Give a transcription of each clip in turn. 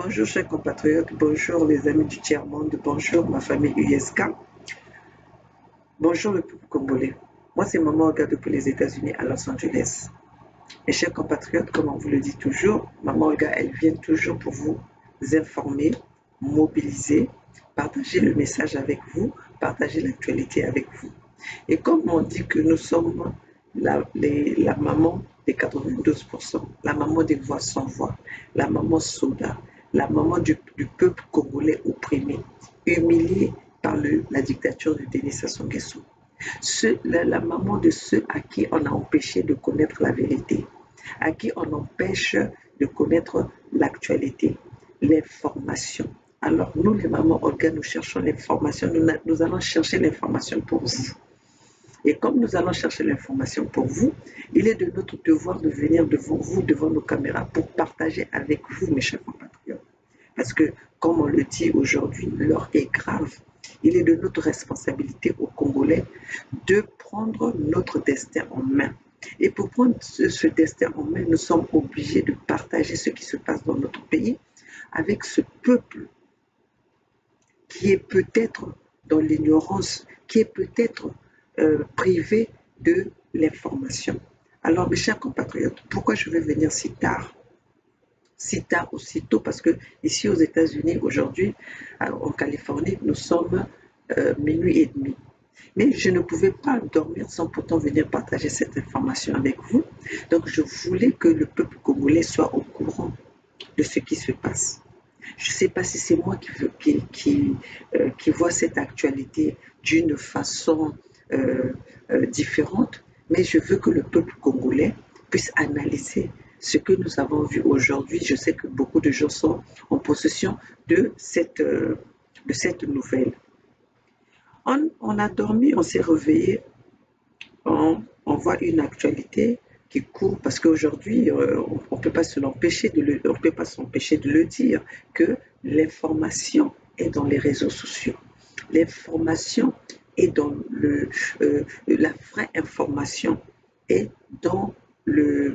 Bonjour chers compatriotes, bonjour les amis du tiers-monde, bonjour ma famille USK, bonjour le peuple congolais. Moi c'est Maman Olga depuis les États-Unis à Los Angeles. Mes chers compatriotes, comme on vous le dit toujours, Maman Olga, elle vient toujours pour vous informer, mobiliser, partager le message avec vous, partager l'actualité avec vous. Et comme on dit que nous sommes la maman des 92%, la maman des voix sans voix, la maman soldat, la maman du peuple congolais opprimé, humilié par la dictature de Denis Sassou Nguesso. La maman de ceux à qui on a empêché de connaître la vérité, à qui on empêche de connaître l'actualité, l'information. Alors nous, les mamans Olga, nous cherchons l'information, nous allons chercher l'information pour vous. Et comme nous allons chercher l'information pour vous, il est de notre devoir de venir devant vous, devant nos caméras, pour partager avec vous, mes chers compatriotes. Parce que, comme on le dit aujourd'hui, l'heure est grave. Il est de notre responsabilité aux Congolais de prendre notre destin en main. Et pour prendre ce destin en main, nous sommes obligés de partager ce qui se passe dans notre pays avec ce peuple qui est peut-être dans l'ignorance, qui est peut-être privé de l'information. Alors, mes chers compatriotes, pourquoi je vais venir si tard ou si tôt? Parce que ici aux États-Unis, aujourd'hui, en Californie, nous sommes minuit et demi. Mais je ne pouvais pas dormir sans pourtant venir partager cette information avec vous. Donc, je voulais que le peuple congolais soit au courant de ce qui se passe. Je ne sais pas si c'est moi qui vois cette actualité d'une façon différente, mais je veux que le peuple congolais puisse analyser ce que nous avons vu aujourd'hui. Je sais que beaucoup de gens sont en possession de cette nouvelle. On a dormi, on s'est réveillé, on voit une actualité qui court parce qu'aujourd'hui, on ne peut pas s'empêcher de le dire, que l'information est dans les réseaux sociaux. L'information est dans la vraie information est dans les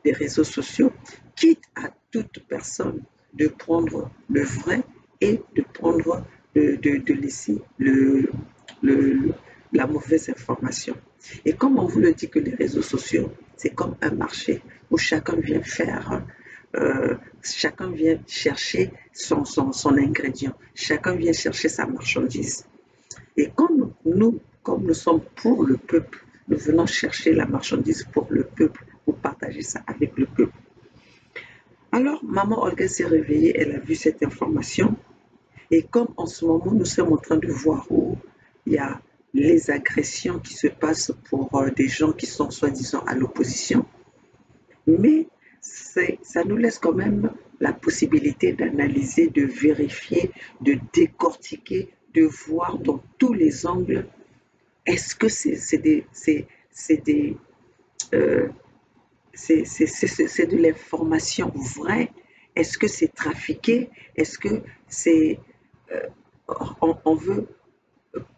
réseaux sociaux, quitte à toute personne de prendre le vrai et de prendre de laisser la mauvaise information. Et comme on vous le dit que les réseaux sociaux, c'est comme un marché où chacun vient chacun vient chercher son ingrédient, chacun vient chercher sa marchandise. Et comme nous sommes pour le peuple, nous venons chercher la marchandise pour le peuple, pour partager ça avec le peuple. Alors, maman Olga s'est réveillée, elle a vu cette information. Et comme en ce moment, nous sommes en train de voir où il y a les agressions qui se passent pour des gens qui sont soi-disant à l'opposition, mais ça nous laisse quand même la possibilité d'analyser, de vérifier, de décortiquer, de voir dans tous les angles, est-ce que c'est de l'information vraie? Est-ce que c'est trafiqué? Est-ce que c'est on veut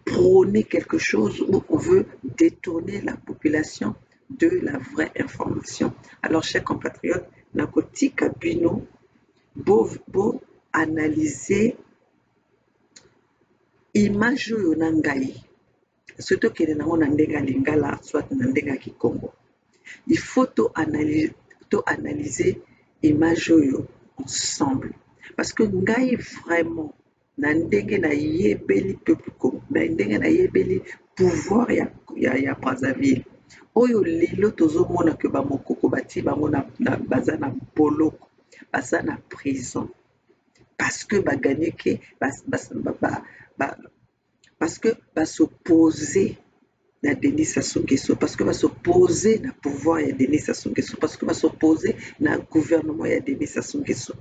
prôner quelque chose ou on veut détourner la population de la vraie information? Alors, chers compatriotes, nakotika bino bo analyser image oyo na ngai soki tokende nango na ndenge ya lingala soit na ndenge ya kikongo, il faut analyser image oyo ensemble, parce que ngai vraiment na ndenge nayebeli peuple congo, na ndenge nayebeli pouvoir ya Brazzaville oyo lelo tozomona ke bamokoko bati bango baza na boloko, baza na prison parce que baganye ke parce que s'opposer na Denis Sassou Nguesso, parce que s'opposer na pouvoir ya Denis Sassou Nguesso, parce que s'opposer na gouvernement ya Denis Sassou Nguesso.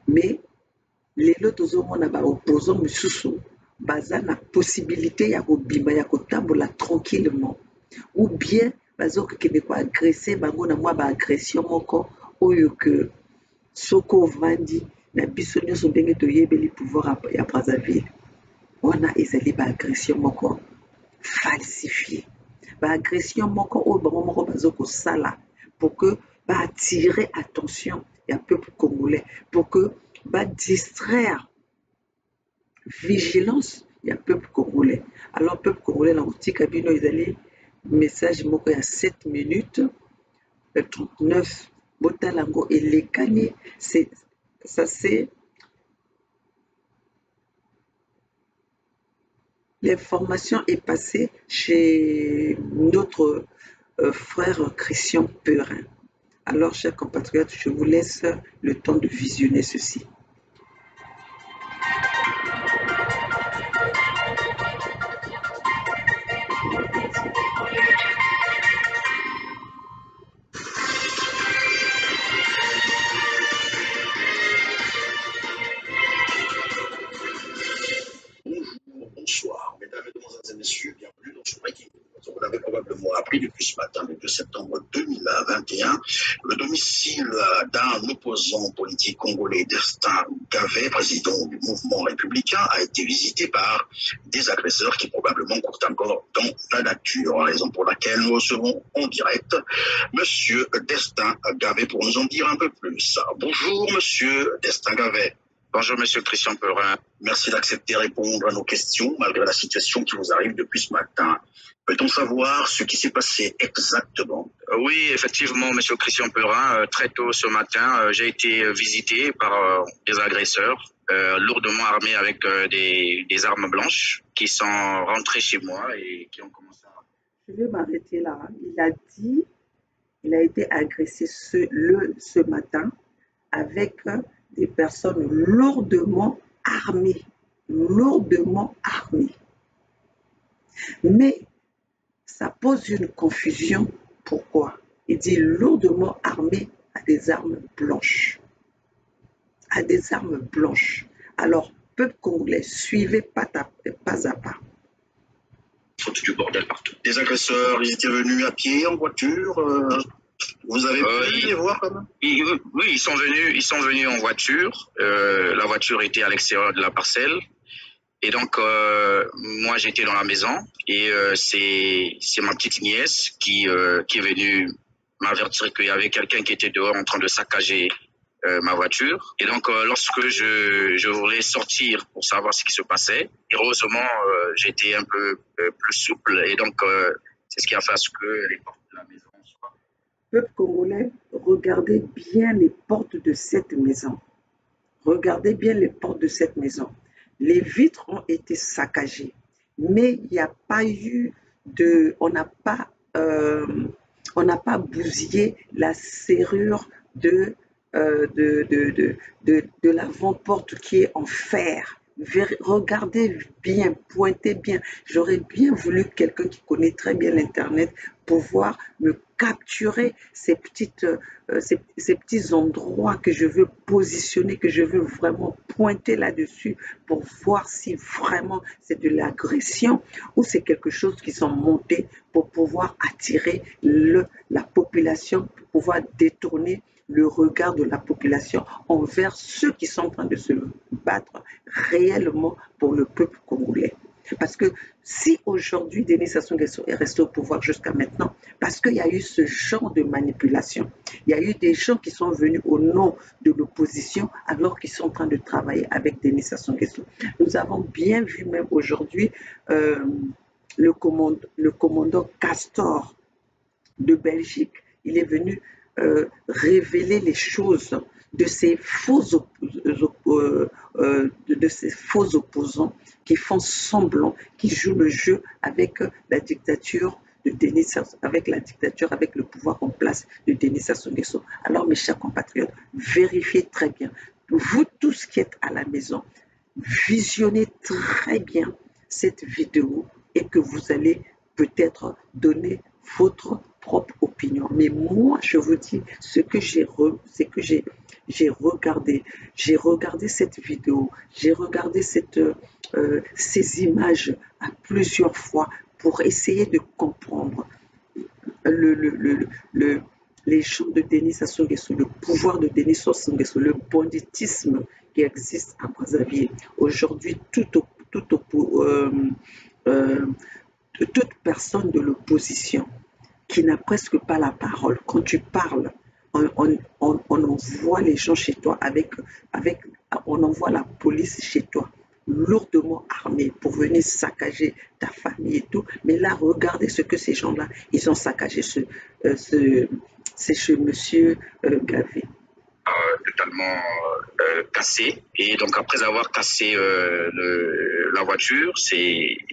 Mais lelo tozomona ba opposants misusu baza na possibilité ya kobima ya kotambola tranquillement, ou bien bazokende ko agresser bango na mwa ba agression moko oyo ke soko vandi na biso nyonso ndenge toyebeli pouvoir ya Brazzaville, wana ezali ba agression moko falsifié, ba agression moko oyo bango moko bazokosala pour que va attirer attention ya peuple congolais pour que va distraire vigilance ya peuple congolais. Alors peuple congolais na kotika bino ezali message moko ya 7 minutes 39 botala yango elekani, ça c'est l'information est passée chez notre frère Christian Perin. Alors, chers compatriotes, je vous laisse le temps de visionner ceci. Bonsoir, mesdames, mesdemoiselles et messieurs, bienvenue dans ce Breaking News. Vous l'avez probablement appris depuis ce matin, le 2 septembre 2021, le domicile d'un opposant politique congolais, Destin Gavet, président du mouvement républicain, a été visité par des agresseurs qui probablement courent encore dans la nature, raison pour laquelle nous recevons en direct Monsieur Destin Gavet pour nous en dire un peu plus. Bonjour, Monsieur Destin Gavet. Bonjour, Monsieur Christian Perin. Merci d'accepter de répondre à nos questions malgré la situation qui vous arrive depuis ce matin. Peut-on savoir ce qui s'est passé exactement? Oui, effectivement, Monsieur Christian Perin, très tôt ce matin, j'ai été visité par des agresseurs lourdement armés avec des armes blanches qui sont rentrés chez moi et qui ont commencé à... Je vais m'arrêter là. Il a dit qu'il a été agressé ce matin avec des personnes lourdement armées. Lourdement armées. Mais ça pose une confusion. Pourquoi? Il dit lourdement armé à des armes blanches. À des armes blanches. Alors, peuple congolais, suivez pas à pas. Foutu du bordel partout. Des agresseurs, ils étaient venus à pied, en voiture. Vous avez pu les voir quand même? Oui, ils sont venus en voiture. La voiture était à l'extérieur de la parcelle. Et donc, moi, j'étais dans la maison et c'est ma petite nièce qui est venue m'avertir qu'il y avait quelqu'un qui était dehors en train de saccager ma voiture. Et donc, lorsque je voulais sortir pour savoir ce qui se passait, heureusement, j'étais un peu plus souple. Et donc, c'est ce qui a fait à ce que les portes de la maison soient... Peuple congolais, regardez bien les portes de cette maison. Regardez bien les portes de cette maison. Les vitres ont été saccagées, mais il n'y a pas eu de... On n'a pas bousillé la serrure de l'avant-porte qui est en fer. Regardez bien, pointez bien. J'aurais bien voulu quelqu'un qui connaît très bien l'Internet pouvoir me capturer ces petits endroits que je veux positionner, que je veux vraiment pointer là-dessus pour voir si vraiment c'est de l'agression ou c'est quelque chose qui sont montés pour pouvoir attirer la population, pour pouvoir détourner le regard de la population envers ceux qui sont en train de se battre réellement pour le peuple congolais. Parce que si aujourd'hui Denis Sassou Nguesso est resté au pouvoir jusqu'à maintenant, parce qu'il y a eu ce genre de manipulation, il y a eu des gens qui sont venus au nom de l'opposition alors qu'ils sont en train de travailler avec Denis Sassou Nguesso. Nous avons bien vu même aujourd'hui le commandant Castor de Belgique, il est venu révéler les choses de ces faux opposants qui font semblant, qui jouent le jeu avec la dictature de Denis Sassou, avec le pouvoir en place de Denis Sassou Nguesso. Alors mes chers compatriotes, vérifiez très bien. Vous tous qui êtes à la maison, visionnez très bien cette vidéo et que vous allez peut-être donner votre propre opinion. Mais moi, je vous dis ce que j'ai regardé. J'ai regardé cette vidéo, j'ai regardé ces images à plusieurs fois pour essayer de comprendre les choses de Denis Sassou Nguesso, le pouvoir de Denis Sassou Nguesso, le banditisme qui existe à Brazzaville. Aujourd'hui, toute personne de l'opposition qui n'a presque pas la parole, quand tu parles on envoie les gens chez toi on envoie la police chez toi, lourdement armée pour venir saccager ta famille et tout. Mais là, regardez ce que ces gens-là, ils ont saccagé c'est chez monsieur Gavé. Totalement cassé. Et donc après avoir cassé la voiture,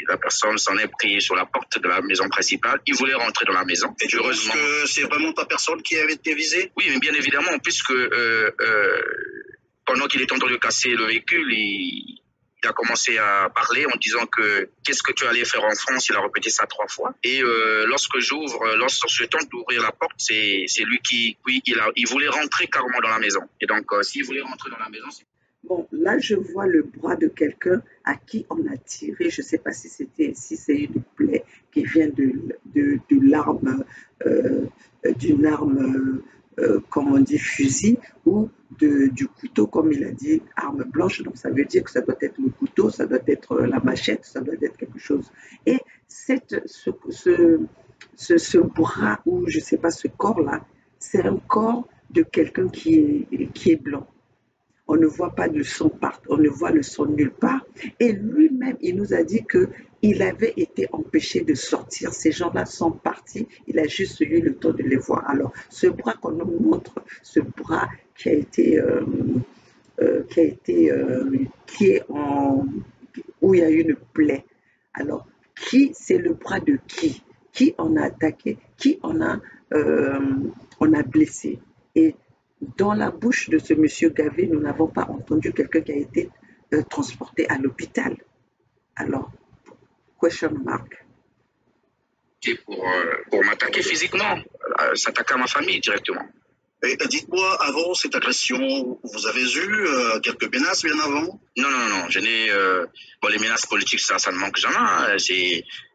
la personne s'en est pris sur la porte de la maison principale. Il voulait rentrer dans la maison. Et heureusement que c'est vraiment ta personne qui avait été visée? Oui, mais bien évidemment, puisque pendant qu'il est en train de casser le véhicule, il a commencé à parler en disant que qu'est-ce que tu allais faire en France. Il a répété ça 3 fois. Et lorsque je tente d'ouvrir la porte, c'est lui qui, oui, il voulait rentrer carrément dans la maison. Et donc, s'il voulait rentrer dans la maison, bon, là, je vois le bras de quelqu'un à qui on a tiré. Je ne sais pas si c'est une plaie qui vient d'une arme, comme on dit, fusil, ou du couteau, comme il a dit, arme blanche. Donc, ça veut dire que ça doit être le couteau, ça doit être la machette, ça doit être quelque chose. Et ce bras, ou je ne sais pas, ce corps-là, c'est un corps de quelqu'un qui est blanc. On ne voit pas de son on ne voit le son nulle part. Et lui-même, il nous a dit qu'il avait été empêché de sortir. Ces gens-là sont partis. Il a juste eu le temps de les voir. Alors, ce bras qu'on nous montre, ce bras qui est où il y a une plaie. Alors, c'est le bras de qui? Qui on a attaqué? Qui on a blessé? Et dans la bouche de ce monsieur Gavé, nous n'avons pas entendu quelqu'un qui a été transporté à l'hôpital. Alors, question mark. Pour m'attaquer physiquement, s'attaquer à ma famille directement. Et dites-moi, avant cette agression, vous avez eu quelques menaces bien avant? Non. Je n'ai. Bon, les menaces politiques, ça ne manque jamais.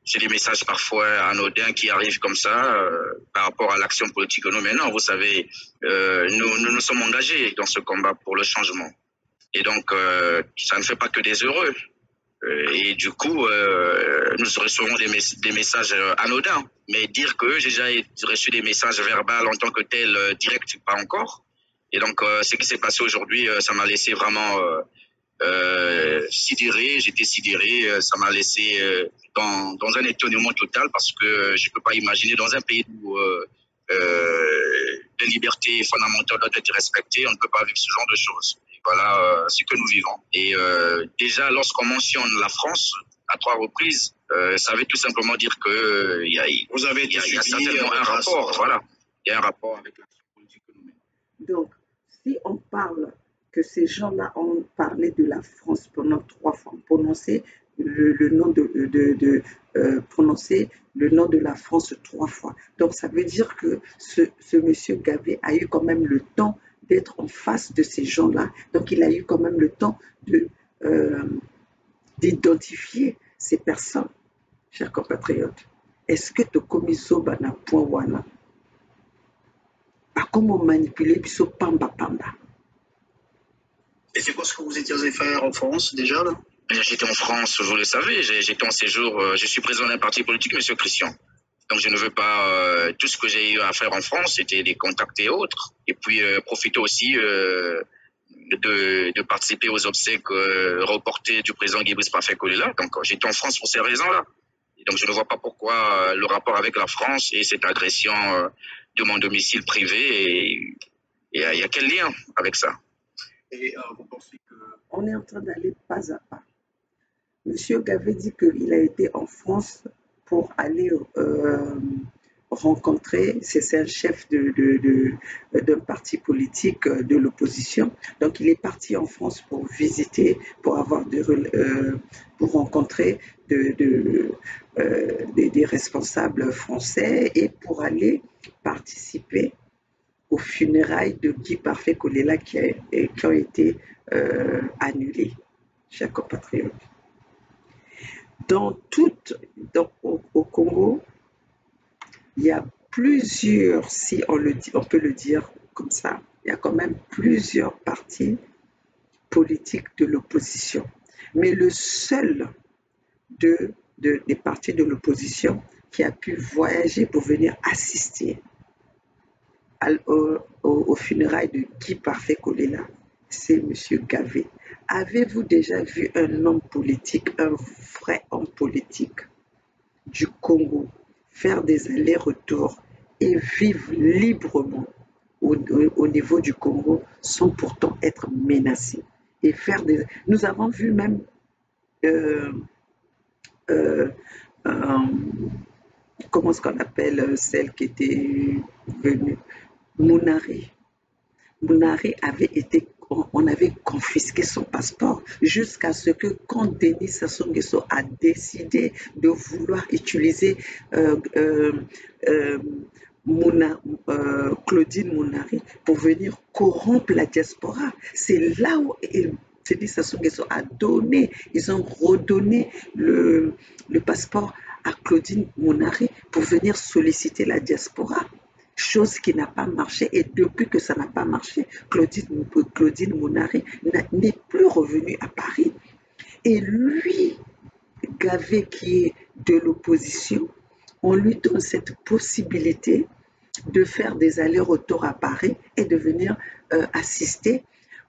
J'ai des messages parfois anodins qui arrivent comme ça par rapport à l'action politique que nous menons. Vous savez, nous sommes engagés dans ce combat pour le changement. Et donc, ça ne fait pas que des heureux. Et du coup, nous recevons des messages anodins. Mais dire que j'ai déjà reçu des messages verbaux en tant que tel, direct, pas encore. Et donc, ce qui s'est passé aujourd'hui, ça m'a laissé vraiment sidéré. J'étais sidéré. Ça m'a laissé dans un étonnement total parce que je ne peux pas imaginer dans un pays où les libertés fondamentales doivent être respectées, on ne peut pas vivre ce genre de choses. Et voilà ce que nous vivons. Et déjà, lorsqu'on mentionne la France à 3 reprises, ça veut tout simplement dire que il y a certainement un rapport. Voilà, il y a un rapport avec l'action politique que nous menons. Donc, si on parle que ces gens-là ont parlé de la France pendant 3 fois, prononcé le nom de la France 3 fois. Donc, ça veut dire que ce monsieur Gavé a eu quand même le temps d'être en face de ces gens-là. Donc, il a eu quand même le temps d'identifier ces personnes, chers compatriotes. Est-ce que Tokomiso Bana point wana? Comment manipuler biso pamba? Et c'est quoi ce que vous étiez allé faire en France déjà là? J'étais en France, vous le savez, j'étais en séjour, je suis président d'un parti politique, M. Christian. Donc je ne veux pas, tout ce que j'ai eu à faire en France, c'était des contacts et autres. Et puis profiter aussi de participer aux obsèques reportées du président Guy-Brice Parfait-Kolela. Donc j'étais en France pour ces raisons-là. Et donc je ne vois pas pourquoi le rapport avec la France et cette agression de mon domicile privé, et il y a quel lien avec ça? Et vous pensez que... On est en train d'aller pas à pas. Monsieur Gavé dit qu'il a été en France pour aller rencontrer, c'est un chef d'un parti politique de l'opposition. Donc il est parti en France pour visiter, pour rencontrer des responsables français et pour aller participer aux funérailles de Guy Parfait-Kolela qui ont été annulées, chers compatriotes. Au Congo, il y a plusieurs, si on peut le dire comme ça, il y a quand même plusieurs partis politiques de l'opposition. Mais le seul des partis de l'opposition qui a pu voyager pour venir assister aux funérailles de Guy Parfait Kolela, c'est M. Gavé. Avez-vous déjà vu un homme politique, un vrai homme politique du Congo, faire des allers-retours et vivre librement au niveau du Congo sans pourtant être menacé et faire des... Nous avons vu même euh, euh, euh, comment est-ce qu'on appelle celle qui était venue, Mounari. Mounari avait été, on avait confisqué son passeport jusqu'à ce que quand Denis Sassou Nguesso a décidé de vouloir utiliser euh, euh, euh, Claudine Mounari pour venir corrompre la diaspora. C'est là où Denis Sassou Nguesso a donné, ils ont redonné le passeport à Claudine Mounari pour venir solliciter la diaspora. Chose qui n'a pas marché, et depuis que ça n'a pas marché, Claudine Mounari n'est plus revenue à Paris. Et lui, Gavé, qui est de l'opposition, on lui donne cette possibilité de faire des allers-retours à Paris et de venir assister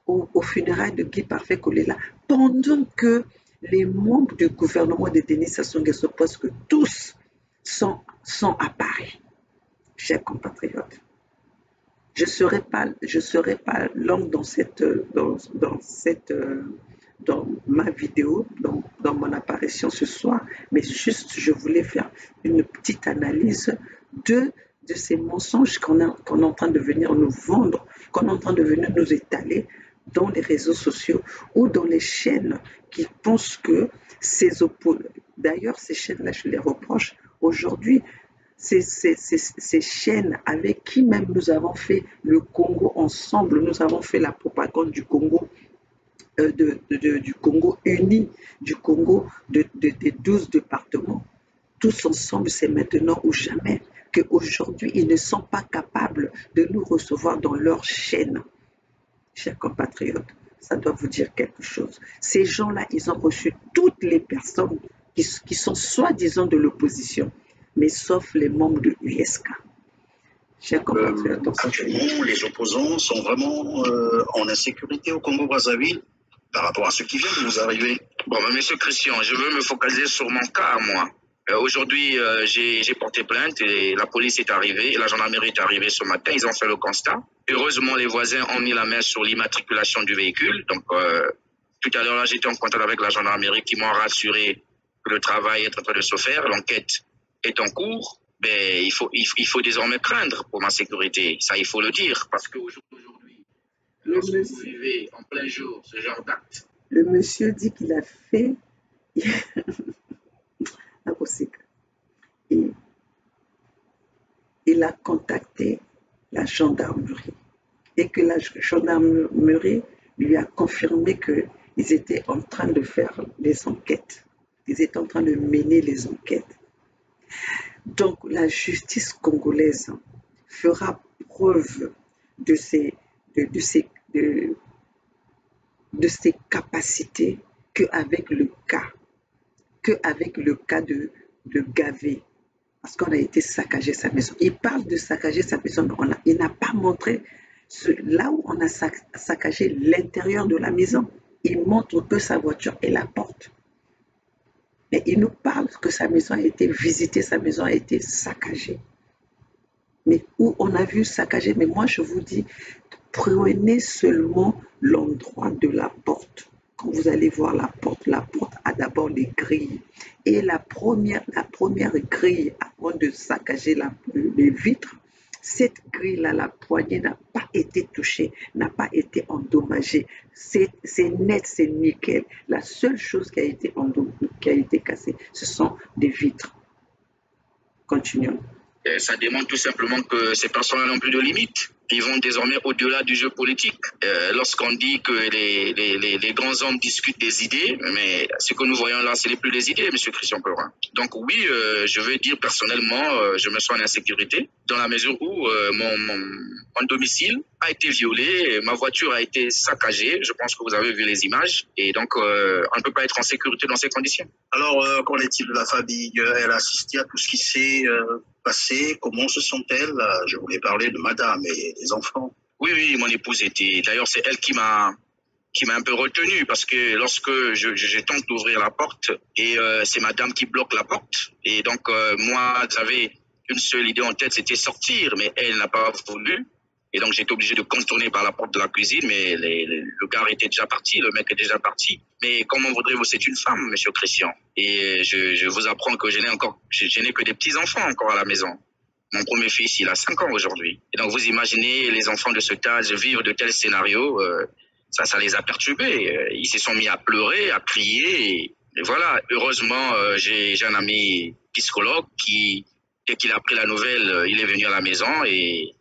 aux funérailles de Guy Parfait Kolela, pendant que les membres du gouvernement de Denis Sassou Nguesso, parce que tous sont à Paris. Chers compatriotes, je ne serai pas longue dans ma vidéo, dans mon apparition ce soir, mais juste je voulais faire une petite analyse de ces mensonges qu'on est en train de venir nous vendre, qu'on est en train de venir nous étaler dans les réseaux sociaux ou dans les chaînes qui pensent que ces opposants, d'ailleurs ces chaînes-là, je les reproche aujourd'hui, ces chaînes avec qui même nous avons fait le Congo ensemble, nous avons fait la propagande du Congo, du Congo uni, du Congo des 12 départements. Tous ensemble, c'est maintenant ou jamais qu'aujourd'hui, ils ne sont pas capables de nous recevoir dans leur chaîne. Chers compatriotes, ça doit vous dire quelque chose. Ces gens-là, ils ont reçu toutes les personnes qui sont soi-disant de l'opposition, mais sauf les membres de l'USK. Chers compatriotes, actuellement, les opposants sont vraiment en insécurité au Congo-Brazzaville par rapport à ce qui vient de vous arriver. Bon, monsieur Christian, je veux me focaliser sur mon cas, moi. Aujourd'hui, j'ai porté plainte et la police est arrivée, et la gendarmerie est arrivée ce matin, ils ont fait le constat. Heureusement, les voisins ont mis la main sur l'immatriculation du véhicule. Donc, tout à l'heure, là, j'étais en contact avec la gendarmerie qui m'ont rassuré que le travail est en train de se faire, l'enquête est en cours. Ben, il faut désormais craindre pour ma sécurité. Ça, il faut le dire. Parce qu'aujourd'hui, lorsque vous vivez en plein jour ce genre d'acte, le monsieur dit qu'il a fait... Et il a contacté la gendarmerie et que la gendarmerie lui a confirmé qu'ils étaient en train de faire les enquêtes. Ils étaient en train de mener les enquêtes. Donc la justice congolaise fera preuve de ses capacités qu'avec le cas de Gavé, parce qu'on a été saccagé sa maison. Il parle de saccager sa maison, mais il n'a pas montré là où on a saccagé l'intérieur de la maison. Il montre que sa voiture et la porte. Mais il nous parle que sa maison a été visitée, sa maison a été saccagée. Mais où on a vu saccager, mais moi je vous dis, prenez seulement l'endroit de la porte. Quand vous allez voir la porte a d'abord des grilles. Et la première grille, avant de saccager les vitres, cette grille-là, la poignée n'a pas été touchée, n'a pas été endommagée. C'est net, c'est nickel. La seule chose qui a été cassée, ce sont des vitres. Continuons. Ça démontre tout simplement que ces personnes n'ont plus de limites. Ils vont désormais au-delà du jeu politique. Lorsqu'on dit que les grands hommes discutent des idées, mais ce que nous voyons là, ce n'est plus des idées, M. Christian Pellerin. Donc oui, je veux dire personnellement, je me sens en insécurité dans la mesure où mon domicile a été violé, ma voiture a été saccagée. Je pense que vous avez vu les images. Et donc, on ne peut pas être en sécurité dans ces conditions. Alors, qu'en est-il de la famille? Elle a assisté à tout ce qui s'est passé? Comment se sent-elle? Je voulais parler de madame et des enfants. Oui, oui, mon épouse était. D'ailleurs, c'est elle qui m'a un peu retenu parce que lorsque je tente d'ouvrir la porte et c'est madame qui bloque la porte. Et donc, moi, j'avais une seule idée en tête, c'était sortir, mais elle n'a pas voulu. Et donc, j'étais obligé de contourner par la porte de la cuisine, mais le gars était déjà parti, le mec est déjà parti. Mais comment voudrez-vous, c'est une femme, monsieur Christian. Et je vous apprends que je n'ai que des petits-enfants encore à la maison. Mon premier fils, il a 5 ans aujourd'hui. Et donc, vous imaginez les enfants de cet âge vivre de tels scénarios, ça les a perturbés. Ils se sont mis à pleurer, à crier. Et voilà, heureusement, j'ai un ami psychologue qui, dès qu'il a appris la nouvelle, il est venu à la maison et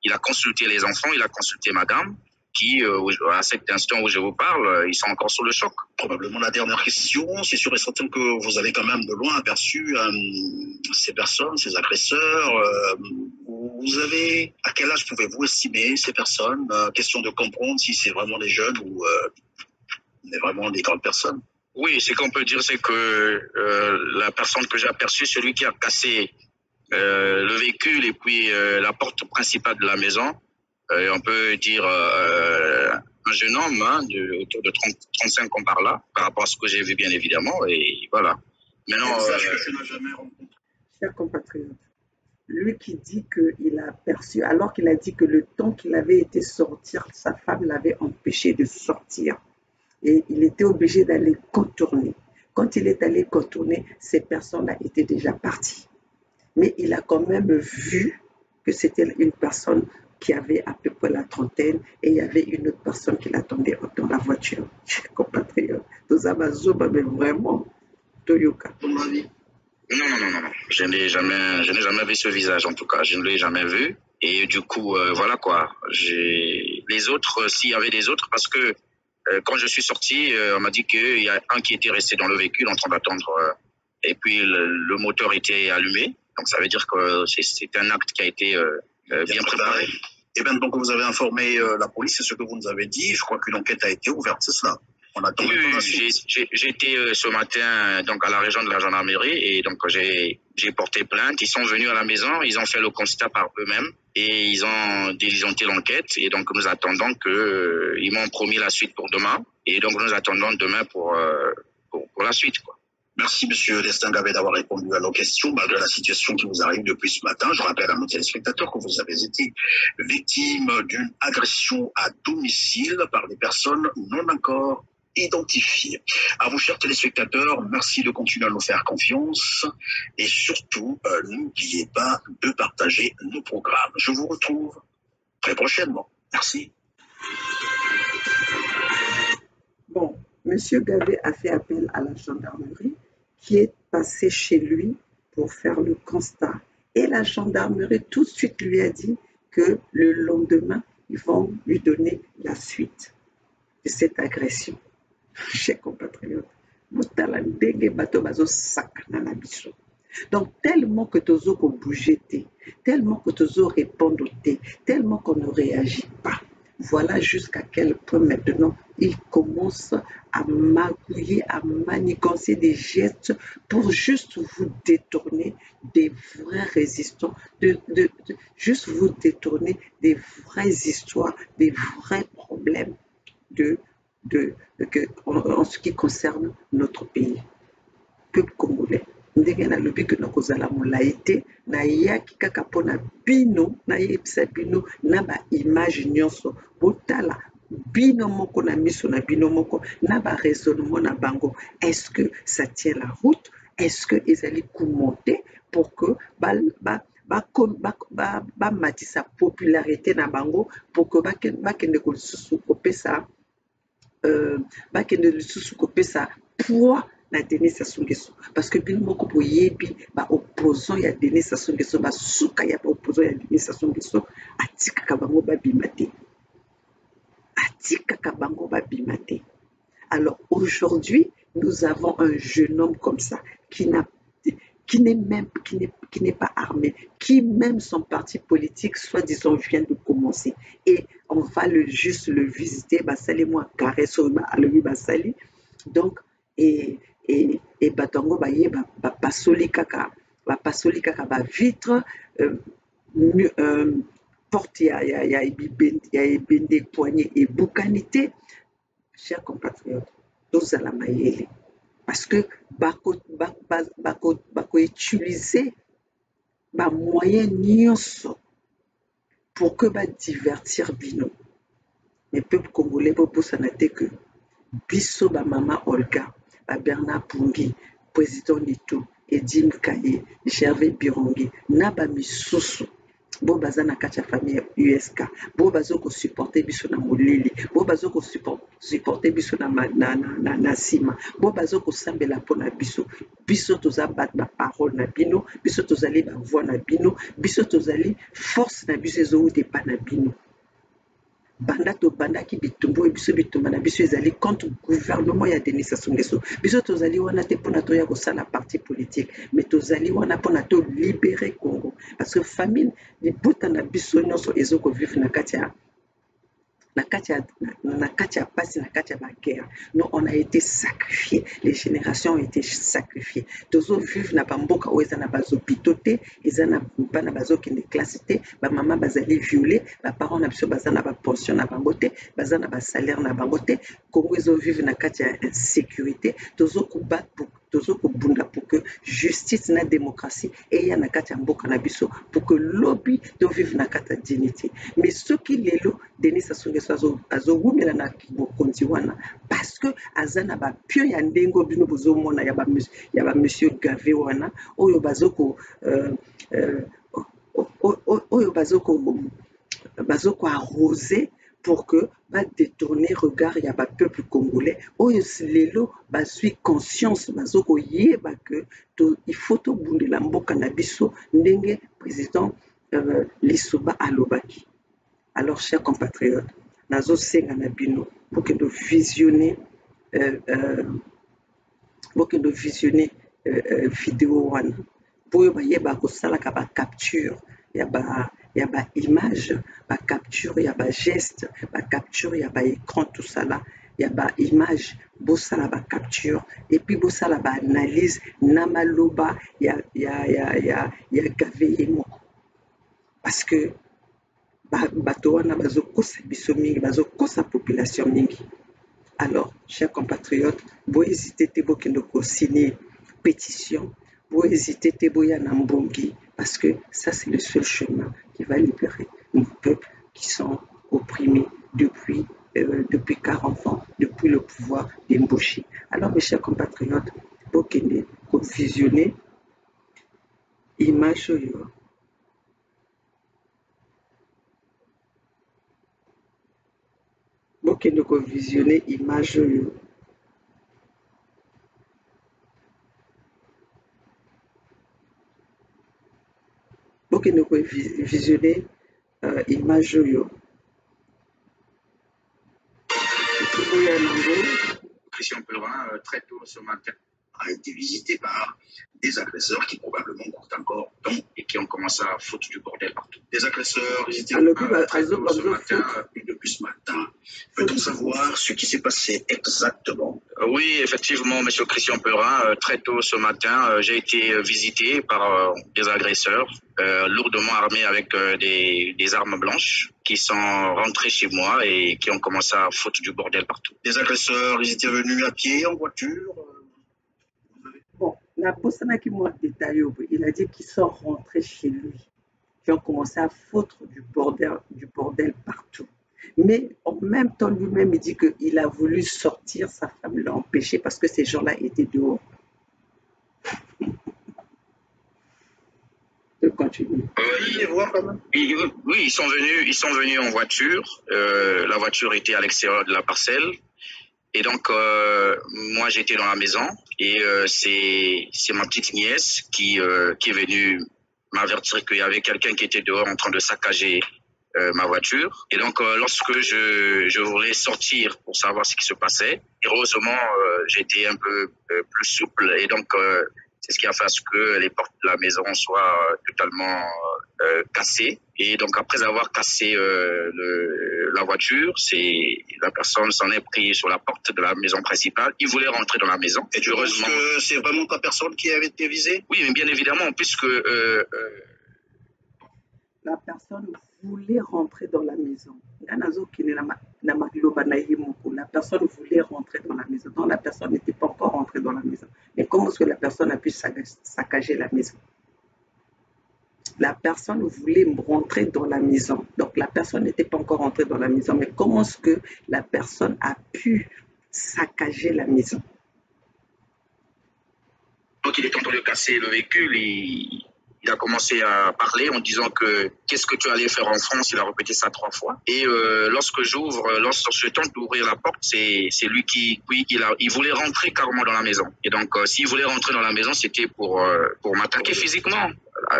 il a consulté les enfants, il a consulté madame, qui, à cet instant où je vous parle, ils sont encore sous le choc. Probablement la dernière question, c'est sûr et certain que vous avez quand même de loin aperçu ces personnes, ces agresseurs. Vous avez, à quel âge pouvez-vous estimer ces personnes? Question de comprendre si c'est vraiment des jeunes ou vraiment des grandes personnes. Oui, ce qu'on peut dire, c'est que la personne que j'ai aperçue, celui qui a cassé le véhicule et puis la porte principale de la maison, on peut dire un jeune homme autour de 35 ans par là, par rapport à ce que j'ai vu bien évidemment, et voilà. Maintenant, que tu n'as jamais rencontré. Chers compatriotes, lui qui dit qu'il a aperçu, alors qu'il a dit que le temps qu'il avait été sortir, sa femme l'avait empêché de sortir. Et il était obligé d'aller contourner. Quand il est allé contourner, ces personnes-là étaient déjà parties. Mais il a quand même vu que c'était une personne qui avait à peu près la trentaine et il y avait une autre personne qui l'attendait dans la voiture. Chers compatriotes, tout ça va mais vraiment, Toyoka. Ton avis? non. Je n'ai jamais vu ce visage, en tout cas. Je ne l'ai jamais vu. Et du coup, voilà quoi. Les autres, s'il y avait des autres, parce que quand je suis sorti, on m'a dit qu'il y a un qui était resté dans le véhicule en train d'attendre. Et puis, le moteur était allumé. Donc, ça veut dire que c'est un acte qui a été bien préparé. Et bien, donc, vous avez informé la police, c'est ce que vous nous avez dit. Je crois qu'une enquête a été ouverte, c'est cela? On attend oui, j'ai été ce matin donc à la région de la gendarmerie et donc j'ai porté plainte. Ils sont venus à la maison, ils ont fait le constat par eux-mêmes et ils ont diligenté l'enquête. Et donc nous attendons que ils m'ont promis la suite pour demain. Et donc nous attendons demain pour la suite, quoi. Merci, Monsieur Destin Gavet, d'avoir répondu à nos questions, malgré la situation qui vous arrive depuis ce matin. Je rappelle à nos téléspectateurs que vous avez été victime d'une agression à domicile par des personnes non encore identifiées. À vous, chers téléspectateurs, merci de continuer à nous faire confiance et surtout, n'oubliez pas de partager nos programmes. Je vous retrouve très prochainement. Merci. Bon, Monsieur Gavet a fait appel à la gendarmerie qui est passée chez lui pour faire le constat. Et la gendarmerie tout de suite lui a dit que le lendemain, ils vont lui donner la suite de cette agression. Chers compatriotes, donc tellement que tozo ko bouger, tellement que tozo répondre, tellement qu'on ne réagit pas. Voilà jusqu'à quel point maintenant il commence à magouiller, à manigancer des gestes pour juste vous détourner des vrais résistants, juste vous détourner des vraies histoires, des vrais problèmes en ce qui concerne notre pays. Peuple congolais. Ndenge nalobi ke nakozala molai te nayaki kaka mpona bino nayebisa bino na baimage nyonso botala bino moko na miso na bino moko na baraisonnement na bango. Est-ce que ça tient la route? Est-ce que ezali kumonte pour que bamatisa popularité na bango pour que bakende kolisusu kopesa bakende lisusu kopesa poids na Denis Sassou Nguesso parce que bino moko boyebi opposant ya Denis Sassou Nguesso basuka ya opposant ya Denis Sassou Nguesso atikaka bango babima te. Alors aujourd'hui, nous avons un jeune homme comme ça qui n'est pas armé, qui même son parti politique, soi-disant, vient de commencer. Et on va juste le visiter, basali moi caresse alobi basali. Donc, et batango baye basoli kaka bapasoli kaka bavitre porte ya ebende poignet ebukani te. Chers compatriotes, tozala mayele parce que bakoutilize bamoyen nyonso pour que badivertir bino. Mais peuple congolais bopusana te que biso bamama Olga, Bernard Pungi, président Nito, Edim Kaye, Gervais Birongi, na bamisusu bo baza na kati ya famille USK, bo bazoko supporter biso na molili, bo bazoko supporter biso na nsima, bo bazoko sambela mpona biso. Biso toza bat ba parole na bino, biso tozali ba voix na bino, biso tozali force na biso ezowuta epa na bino. Banda tobandaki bitumbu oyo biso bitumba na biso ezali contre gouvernement ya Denis Sassou Nguesso. Biso tozali wana te mpona toya kosala parti politique, mais tozali wana mpona tolibere Congo, parce que famine libuta na biso nyonso ezokovivre na kati ya pasi, na kati ya baguerre. Non, on a été sacrifiés, les générations ont été sacrifiées. Tozovivre na bamboka oyo eza na bazopito te, eza na bana bazokende classe te, bamama bazali violé, baparents na biso baza na bapension na bango te, baza na basalaire na bango te. Congo ezovivre na kati ya insécurité. Tozokobunda pour que justice na démocratie eya na kati ya mboka na biso, pour que lobby tovivre na kati ya dignité. Mais soki lelo Denis Sassou Nguesso azowumela na bokonzi wana parce que aza na bapio ya ndenge bino bozomona ya bamonsieur Gave wana oyo bazoko arroser pour que ba détourner regard ya ba peuple congolais oyo lelo bazwi conscience bazoko yeba que il faut tobundela mboka na biso ndenge président Lisoba alobaki. Alors chers compatriotes, nazosenga na bino pour que nous visionner vidéo wana pour bayeba kosalaka ba capture ya ba image, ba capture ya ba geste, ba capture ya ba écran, tout ça là, ya ba image, bosala ba capture et puis bosala ba analyse na maloba ya Gave moko, parce que bato wana bazokosa biso mingi, bazokosa population mingi. Alors chers compatriotes, bo hésiter te bokende ko-signer pétition, bo hésiter te boya na mbongi, parce que ça c'est le seul chemin qui va libérer nos peuples qui sont opprimés depuis 40 ans, depuis le pouvoir d'Emboshi. Alors mes chers compatriotes, bokende ko-visionner image oyo. Bokende ko-visionner image oyo. Bokende ko-visionner image oyo. Christian Pellerin, très tôt ce matin, a été visité par des agresseurs qui probablement courent encore donc et qui ont commencé à foutre du bordel partout. Des agresseurs, ils étaient très tôt ce matin et depuis ce matin. Peut-on savoir ce qui s'est passé exactement? Oui, effectivement, monsieur Christian Pellerin, très tôt ce matin, j'ai été visité par des agresseurs lourdement armés avec des armes blanches qui sont rentrés chez moi et qui ont commencé à foutre du bordel partout. Des agresseurs, ils étaient venus à pied, en voiture? Bon, la Bosanaki moi détaillé, il a dit qu'ils sont rentrés chez lui, qui ont commencé à foutre du bordel partout. Mais en même temps, lui-même, il dit qu'il a voulu sortir, sa femme l'a empêché parce que ces gens-là étaient dehors. Je continue. Oui, ils sont venus en voiture. La voiture était à l'extérieur de la parcelle. Et donc, moi, j'étais dans la maison et c'est ma petite nièce qui est venue m'avertir qu'il y avait quelqu'un qui était dehors en train de saccager ma voiture. Et donc, lorsque je voulais sortir pour savoir ce qui se passait, heureusement, j'étais un peu plus souple. Et donc, c'est ce qui a fait à ce que les portes de la maison soient totalement cassé. Et donc, après avoir cassé la voiture, la personne s'en est pris sur la porte de la maison principale. Il voulait rentrer dans la maison. Et tu penses que c'est vraiment ta personne qui avait été visée? Oui, mais bien évidemment, puisque... la personne voulait rentrer dans la maison. La personne voulait rentrer dans la maison. Donc, la personne n'était pas encore rentrée dans la maison. Mais comment est-ce que la personne a pu saccager la maison? La personne voulait rentrer dans la maison. Donc, la personne n'était pas encore rentrée dans la maison. Mais comment est-ce que la personne a pu saccager la maison? Donc, il est en train de casser le véhicule. Il a commencé à parler en disant que qu'est-ce que tu allais faire en France. Il a répété ça 3 fois. Et lorsque je tente d'ouvrir la porte, c'est lui il voulait rentrer carrément dans la maison. Et donc, s'il voulait rentrer dans la maison, c'était pour m'attaquer physiquement,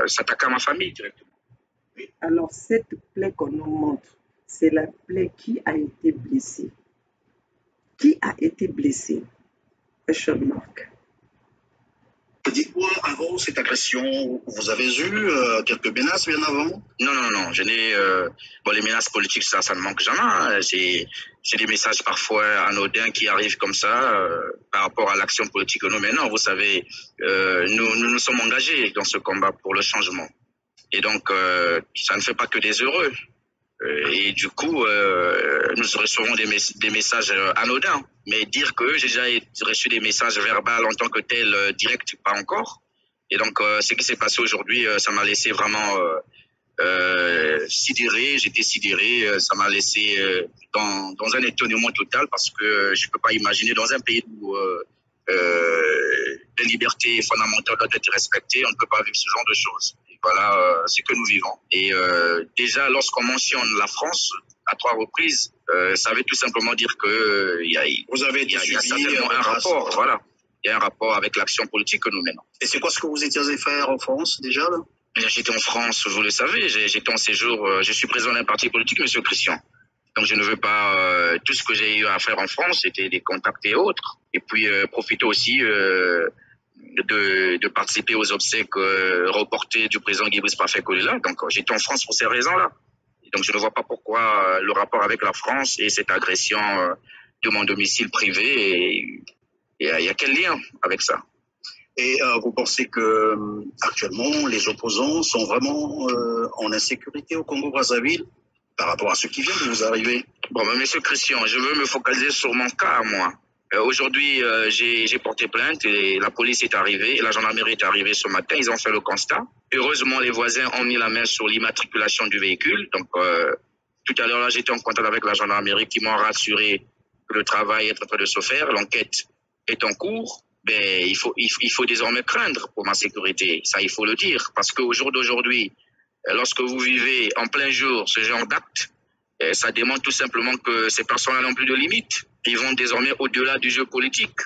s'attaquer à ma famille directement. Alors, cette plaie qu'on nous montre, c'est la plaie qui a été blessée. Qui a été blessé? Question mark. Dites-moi, avant cette agression, vous avez eu quelques menaces bien avant? Non. Je n'ai. Les menaces politiques, ça ne manque jamais. Hein. C'est des messages parfois anodins qui arrivent comme ça par rapport à l'action politique que nous menons. Vous savez, nous sommes engagés dans ce combat pour le changement. Et donc, ça ne fait pas que des heureux. Et du coup, nous recevons des messages anodins. Mais dire que j'ai déjà reçu des messages verbaux en tant que tel, direct, pas encore. Et donc, ce qui s'est passé aujourd'hui, ça m'a laissé vraiment sidéré. J'étais sidéré. Ça m'a laissé dans un étonnement total parce que je ne peux pas imaginer dans un pays où les libertés fondamentales doivent être respectées, on ne peut pas vivre ce genre de choses. Et voilà ce que nous vivons. Et déjà, lorsqu'on mentionne la France à 3 reprises, ça veut tout simplement dire que il y a certainement un rapport. Voilà, il y a un rapport avec l'action politique que nous menons. Et c'est quoi ce que vous étiez allé faire en France déjà là? J'étais en France, vous le savez, j'étais en séjour, je suis président d'un parti politique, Monsieur Christian. Donc je ne veux pas, tout ce que j'ai eu à faire en France, c'était des contacts et autres. Et puis profiter aussi de participer aux obsèques reportées du président Guy-Brice Parfait-Kolela. Donc j'étais en France pour ces raisons-là. Et donc je ne vois pas pourquoi le rapport avec la France et cette agression de mon domicile privé, et il y a quel lien avec ça? Et vous pensez que actuellement les opposants sont vraiment en insécurité au Congo-Brazzaville par rapport à ce qui vient de vous arriver? Bon, Monsieur Christian, je veux me focaliser sur mon cas, moi. Aujourd'hui, j'ai porté plainte et la police est arrivée, et la gendarmerie est arrivée ce matin, ils ont fait le constat. Heureusement, les voisins ont mis la main sur l'immatriculation du véhicule. Donc, tout à l'heure, là, j'étais en contact avec la gendarmerie qui m'ont rassuré que le travail est en train de se faire, l'enquête est en cours. Ben, il faut désormais craindre pour ma sécurité, ça il faut le dire, parce qu'au jour d'aujourd'hui, lorsque vous vivez en plein jour ce genre d'acte, ça démontre tout simplement que ces personnes n'ont plus de limites. Ils vont désormais au-delà du jeu politique.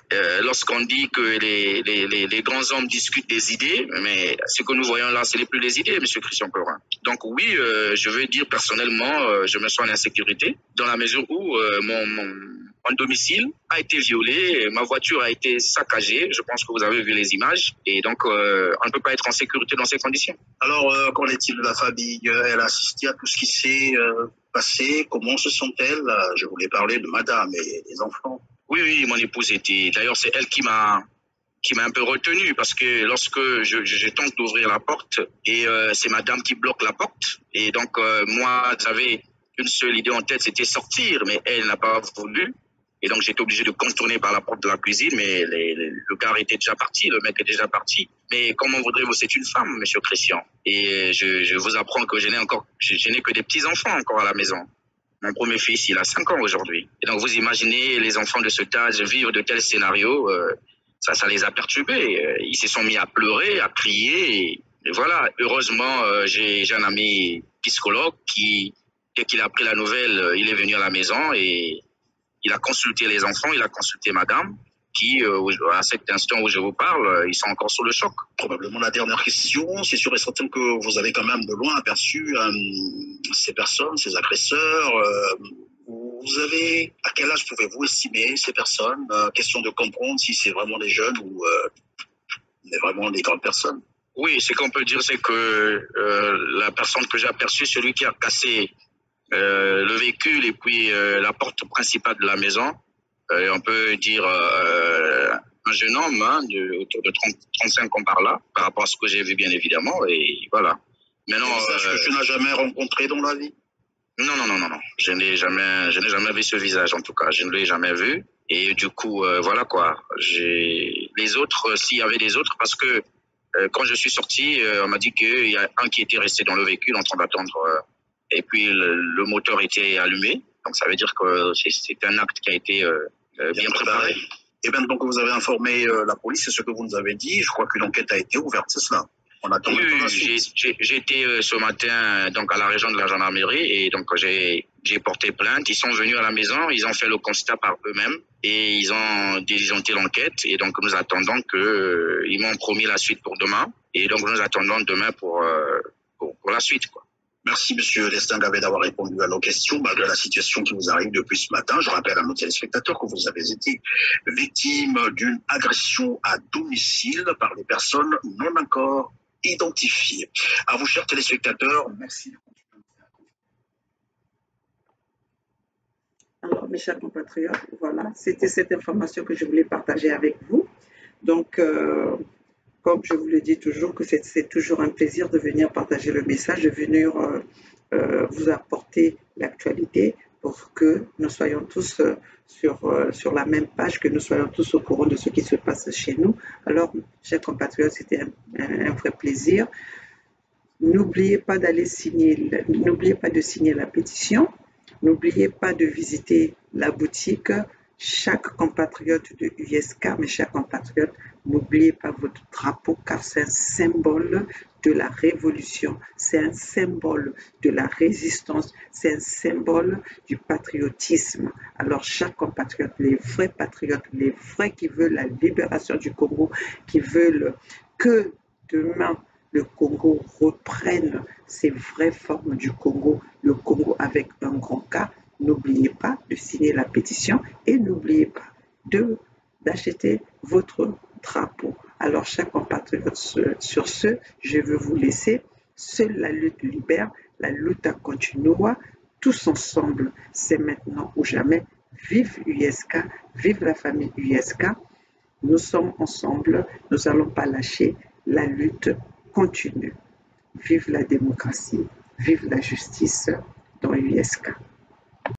Lorsqu'on dit que les grands hommes discutent des idées, mais ce que nous voyons là, ce n'est plus les idées, M. Christian Corin. Donc oui, je veux dire personnellement, je me sens en insécurité, dans la mesure où mon domicile a été violé, ma voiture a été saccagée, je pense que vous avez vu les images, et donc on ne peut pas être en sécurité dans ces conditions. Alors, qu'en est-il de la famille? Elle a assisté à tout ce qui s'est passé. Comment se sent-elle? Je voulais parler de madame et des enfants. Oui, mon épouse était... D'ailleurs, c'est elle qui m'a un peu retenu, parce que lorsque je tente d'ouvrir la porte, et c'est madame qui bloque la porte, et donc moi, j'avais une seule idée en tête, c'était sortir, mais elle n'a pas voulu. Et donc, j'étais obligé de contourner par la porte de la cuisine, mais le gars était déjà parti, le mec est déjà parti. Mais comment voudrez-vous, c'est une femme, monsieur Christian. Et je vous apprends que je n'ai que des petits-enfants encore à la maison. Mon premier fils, il a 5 ans aujourd'hui. Et donc, vous imaginez les enfants de cet âge vivre de tels scénarios, ça les a perturbés. Ils se sont mis à pleurer, à crier. Et voilà, heureusement, j'ai un ami psychologue qui, dès qu'il a appris la nouvelle, il est venu à la maison et il a consulté les enfants, il a consulté madame, qui, à cet instant où je vous parle, ils sont encore sous le choc. Probablement la dernière question, c'est sûr et certain que vous avez quand même de loin aperçu ces personnes, ces agresseurs. À quel âge pouvez-vous estimer ces personnes? Question de comprendre si c'est vraiment des jeunes ou vraiment des grandes personnes. Oui, ce qu'on peut dire, c'est que la personne que j'ai aperçue, celui qui a cassé le véhicule et puis la porte principale de la maison, on peut dire un jeune homme hein, autour de 30, 35 ans par là, par rapport à ce que j'ai vu bien évidemment, et voilà. Maintenant, que tu n'as jamais rencontré dans la vie? Non, non, non, non, non. Je n'ai jamais vu ce visage en tout cas. Je ne l'ai jamais vu. Et du coup, voilà quoi. Les autres, s'il y avait des autres, parce que quand je suis sorti, on m'a dit qu'il y a un qui était resté dans le véhicule en train d'attendre. Et puis le moteur était allumé. Donc ça veut dire que c'est un acte qui a été bien préparé. Et bien donc vous avez informé la police, c'est ce que vous nous avez dit. Je crois qu'une enquête a été ouverte, c'est cela? Oui, j'ai été ce matin donc à la région de la gendarmerie et donc j'ai porté plainte. Ils sont venus à la maison, ils ont fait le constat par eux-mêmes et ils ont diligenté l'enquête et donc nous attendons que ils m'ont promis la suite pour demain et donc nous attendons demain pour la suite quoi. Merci, Monsieur Lestin Gavet, d'avoir répondu à nos questions, malgré la situation qui vous arrive depuis ce matin. Je rappelle à nos téléspectateurs que vous avez été victime d'une agression à domicile par des personnes non encore identifiées. À vous, chers téléspectateurs, merci. Alors, mes chers compatriotes, voilà, c'était cette information que je voulais partager avec vous. Donc, comme je vous le dis toujours, que c'est toujours un plaisir de venir partager le message, de venir vous apporter l'actualité pour que nous soyons tous sur la même page, que nous soyons tous au courant de ce qui se passe chez nous. Alors, chers compatriotes, c'était un vrai plaisir. N'oubliez pas d'aller signer, n'oubliez pas de signer la pétition. N'oubliez pas de visiter la boutique. Chaque compatriote de USK, mes chers compatriotes, n'oubliez pas votre drapeau car c'est un symbole de la révolution, c'est un symbole de la résistance, c'est un symbole du patriotisme. Alors chaque compatriote, les vrais patriotes, les vrais qui veulent la libération du Congo, qui veulent que demain le Congo reprenne ses vraies formes du Congo, le Congo avec un grand K. N'oubliez pas de signer la pétition et n'oubliez pas d'acheter votre drapeau. Alors, chers compatriotes, sur ce, je veux vous laisser. Seule la lutte libère, la lutte continua. Tous ensemble, c'est maintenant ou jamais. Vive USK, vive la famille USK. Nous sommes ensemble, nous n'allons pas lâcher. La lutte continue. Vive la démocratie, vive la justice dans USK.